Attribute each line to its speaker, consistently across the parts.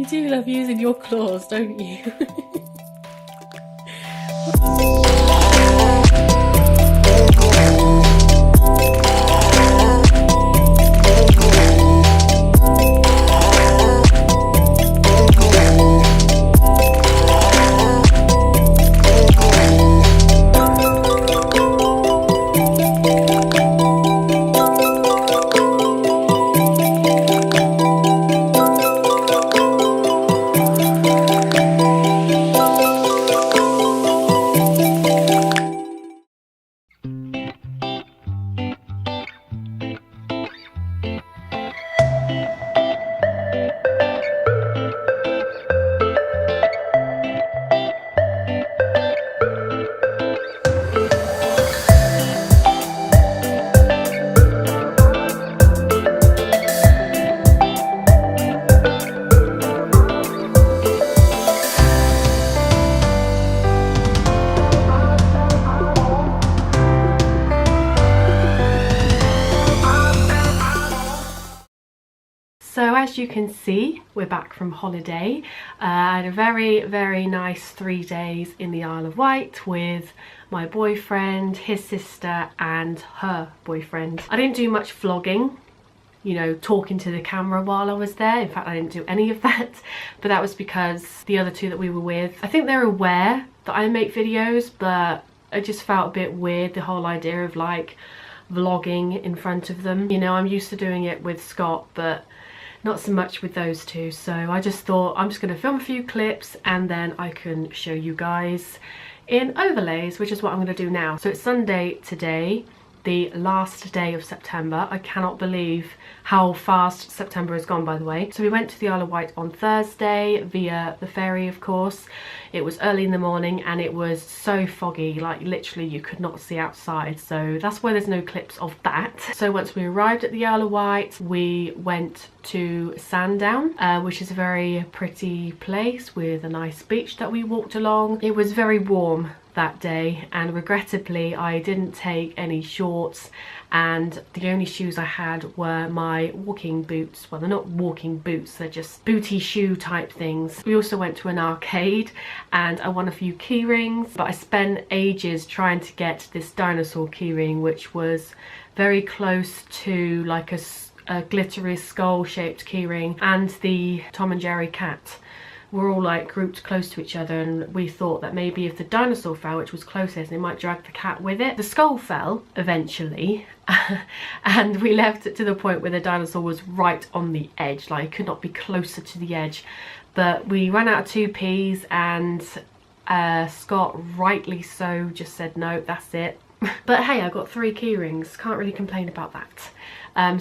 Speaker 1: do love using your claws, don't you? So as you can see, we're back from holiday. I had a very nice 3 days in the Isle of Wight with my boyfriend, his sister and her boyfriend. I didn't do much vlogging, you know, talking to the camera while I was there. In fact, I didn't do any of that, but that was because the other two that we were with, I think they're aware that I make videos, but it just felt a bit weird, the whole idea of like vlogging in front of them. You know, I'm used to doing it with Scott, but not so much with those two. So I just thought I'm just going to film a few clips and then I can show you guys in overlays, which is what I'm going to do now. So it's Sunday today, the last day of September. I cannot believe how fast September has gone, by the way. So we went to the Isle of Wight on Thursday via the ferry, of course. It was early in the morning and it was so foggy, like literally you could not see outside. So that's why there's no clips of that. So once we arrived at the Isle of Wight, we went to Sandown, which is a very pretty place with a nice beach that we walked along. It was very warm that day and regrettably I didn't take any shorts, and the only shoes I had were my walking boots. Well, they're not walking boots, they're just booty shoe type things. We also went to an arcade and I won a few key rings, but I spent ages trying to get this dinosaur key ring, which was very close to like a glittery skull shaped keyring, and the Tom and Jerry cat were all like grouped close to each other, and we thought that maybe if the dinosaur fell, which was closest, it might drag the cat with it. The skull fell eventually and we left it to the point where the dinosaur was right on the edge, like could not be closer to the edge. But we ran out of 2p's and Scott, rightly so, just said no, that's it. But hey, I got 3 key rings, can't really complain about that.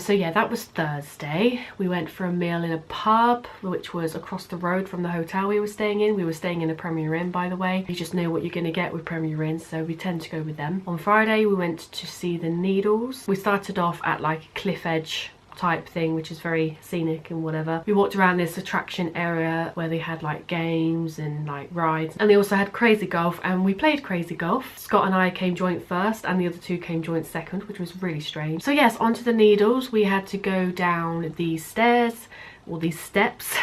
Speaker 1: So yeah, that was Thursday. We went for a meal in a pub, which was across the road from the hotel we were staying in. We were staying in a Premier Inn, by the way. You just know what you're going to get with Premier Inn, so we tend to go with them. On Friday, we went to see the Needles. We started off at like a cliff edge type thing, which is very scenic and whatever. We walked around this attraction area where they had like games and like rides, and they also had crazy golf, and we played crazy golf. Scott and I came joint first and the other two came joint second, which was really strange. So yes, onto the Needles. We had to go down these stairs, or these steps,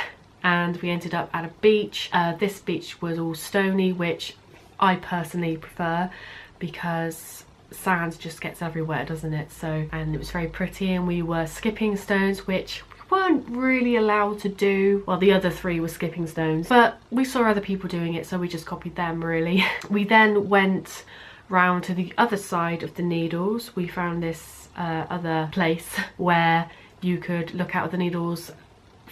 Speaker 1: and we ended up at a beach. This beach was all stony, which I personally prefer because sand just gets everywhere, doesn't it? So, and it was very pretty, and we were skipping stones, which we weren't really allowed to do. Well, the other 3 were skipping stones, but we saw other people doing it, so we just copied them, really. We then went round to the other side of the Needles. We found this other place where you could look out at the Needles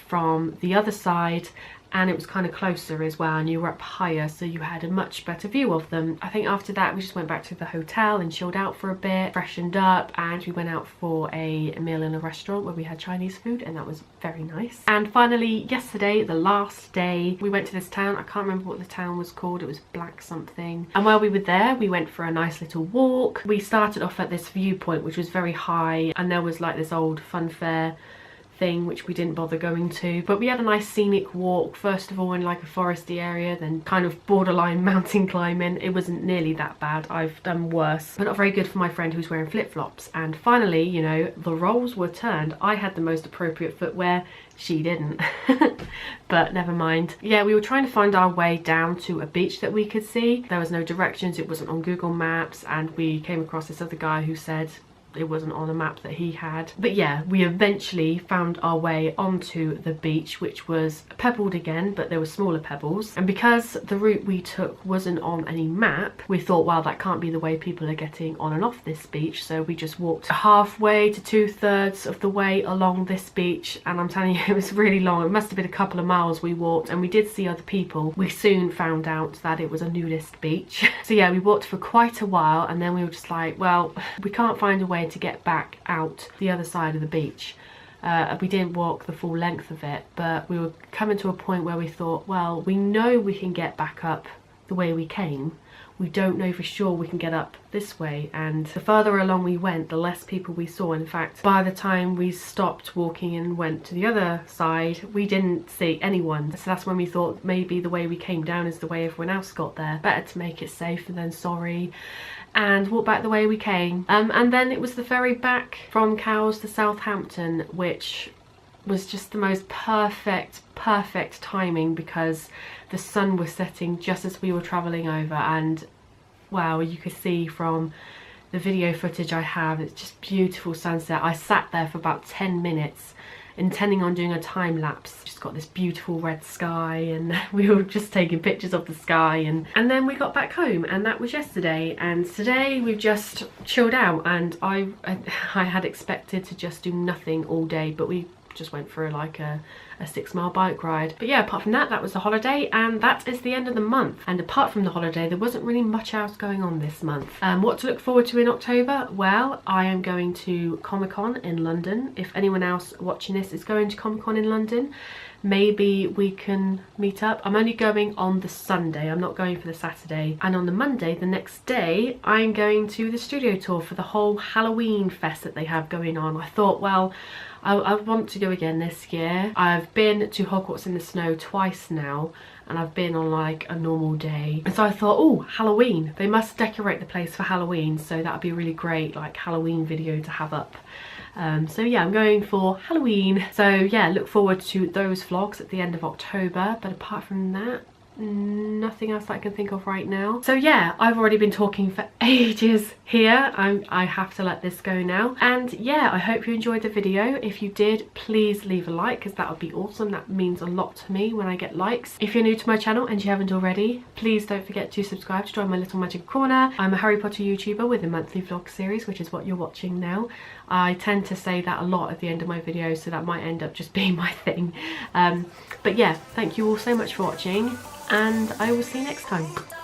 Speaker 1: from the other side, and it was kind of closer as well, and you were up higher, so you had a much better view of them. I think after that we just went back to the hotel and chilled out for a bit, freshened up, and we went out for a meal in a restaurant where we had Chinese food, and that was very nice. And finally, yesterday, the last day, we went to this town. I can't remember what the town was called, it was Black something, and while we were there we went for a nice little walk. We started off at this viewpoint which was very high, and there was like this old fun fair thing, which we didn't bother going to. But we had a nice scenic walk, first of all in like a foresty area, then kind of borderline mountain climbing. It wasn't nearly that bad. I've done worse, but not very good for my friend who's wearing flip-flops. And finally, you know, the roles were turned. I had the most appropriate footwear, she didn't. But never mind. Yeah, we were trying to find our way down to a beach that we could see. There was no directions, it wasn't on Google Maps, and we came across this other guy who said it wasn't on a map that he had. But yeah, we eventually found our way onto the beach, which was pebbled again, but there were smaller pebbles. And because the route we took wasn't on any map, we thought, well, that can't be the way people are getting on and off this beach. So we just walked halfway to 2/3 of the way along this beach. And I'm telling you, it was really long. It must have been a couple of miles we walked, and we did see other people. We soon found out that it was a nudist beach. So yeah, we walked for quite a while, and then we were just like, well, we can't find a way to get back out the other side of the beach. We didn't walk the full length of it, but we were coming to a point where we thought, well, we know we can get back up the way we came. We don't know for sure we can get up this way. And the further along we went, the less people we saw. In fact, by the time we stopped walking and went to the other side, we didn't see anyone. So that's when we thought maybe the way we came down is the way everyone else got there. Better to make it safer than sorry, and walk back the way we came. And then it was the ferry back from Cowes to Southampton, which was just the most perfect timing, because the sun was setting just as we were travelling over. And wow, you could see from the video footage I have, it's just beautiful sunset. I sat there for about 10 minutes intending on doing a time lapse. Just got this beautiful red sky, and we were just taking pictures of the sky, and then we got back home, and that was yesterday. And today we've just chilled out, and I had expected to just do nothing all day, but we just went for like a 6-mile bike ride. But yeah, apart from that, that was the holiday, and that is the end of the month. And apart from the holiday, there wasn't really much else going on this month. What to look forward to in October? Well, I am going to Comic-Con in London. If anyone else watching this is going to Comic-Con in London, maybe we can meet up. I'm only going on the Sunday, I'm not going for the Saturday. And on the Monday, the next day, I'm going to the studio tour for the whole Halloween fest that they have going on. I thought, well, I want to go again this year. I've been to Hogwarts in the Snow twice now, and I've been on like a normal day. And so I thought, oh, Halloween. They must decorate the place for Halloween, so that would be a really great like Halloween video to have up. So yeah, I'm going for Halloween. So yeah, look forward to those vlogs at the end of October. But apart from that, nothing else that I can think of right now. So yeah, I've already been talking for ages here. I have to let this go now. And yeah, I hope you enjoyed the video. If you did, please leave a like, because that would be awesome. That means a lot to me when I get likes. If you're new to my channel and you haven't already, please don't forget to subscribe to join my little magic corner. I'm a Harry Potter YouTuber with a monthly vlog series, which is what you're watching now. I tend to say that a lot at the end of my videos, so that might end up just being my thing. But yeah, thank you all so much for watching, and I will see you next time.